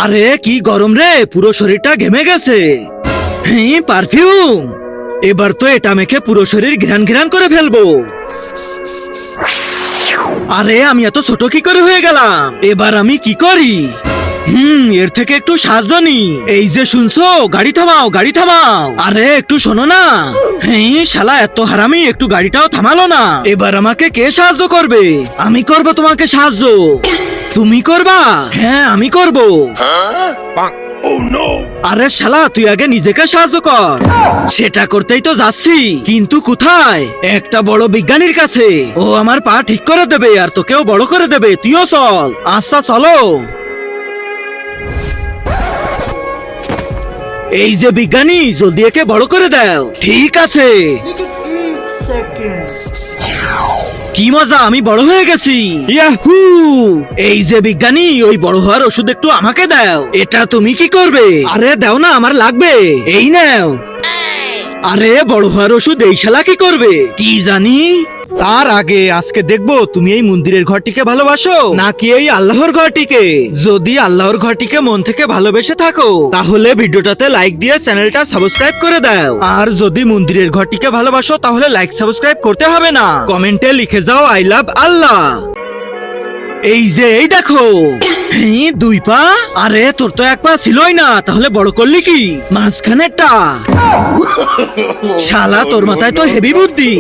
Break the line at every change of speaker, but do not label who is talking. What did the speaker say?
আরে কি গরম রে, পুরো শরীরটা ঘেমে গেছে। হ্যাঁ, পারফিউম। এবার তো এটা মেখে পুরো শরীর ঘ্রাণ ঘ্রাণ করে ফেলবো। আরে আমি এত ছোট কি করে হয়ে গেলাম? এবার আমি কি করি? এর থেকে একটু সাহায্য নি। এই যে শুনছো, গাড়ি থামাও, গাড়ি থামাও। আরে একটু শোনো না। হ্যাঁ শালা এত হারামি, একটু গাড়িটাও থামালো না। এবার আমাকে কে সাহায্য করবে? আমি করব তোমাকে সাহায্য। তুমি করবা? হ্যাঁ আমি করব। আরে শালা তুই আগে নিজেকে সাহায্য কর। সেটা করতেই তো যাচ্ছি, কিন্তু কোথায়? একটা বড় বিজ্ঞানীর কাছে। ও আমার পা ঠিক করে দেবে আর তোকেও বড় করে দেবে। তুইও চল। আচ্ছা চলো। এই যে বিজ্ঞানী, জলদি একে বড় করে দাও। ঠিক আছে। কি মজা, আমি বড় হয়ে গেছি। ইয়াহু! এই যে বিজ্ঞানী, ওই বড় হওয়ার ওষুধ একটু আমাকে দাও। এটা তুমি কি করবে? আরে দাও না, আমার লাগবে। এই নাও। আরে বড় হওয়ার ওষুধ এই শালা কি করবে? কি জানি। তার আগে আজকে দেখবো তুমি এই মন্দিরের ঘরটিকে ভালোবাসো নাকি এই আল্লাহর ঘরটিকে। যদি আল্লাহর ঘরটিকে মন থেকে ভালোবেসে থাকো তাহলে ভিডিওটাতে লাইক দিয়ে চ্যানেলটা সাবস্ক্রাইব করে দাও। আর যদি মন্দিরের ঘরটিকে ভালোবাসো তাহলে লাইক সাবস্ক্রাইব করতে হবে না, কমেন্টে লিখে যাও আই লাভ আল্লাহ। এই যে এই দেখো। হ্যাঁ, দুই পা। আরে তোর তো এক পা ছিলই না, তাহলে বড় করলি কি? মাঝখানেরটা। শালা তোর মাথায় তো হেভি বুদ্ধি।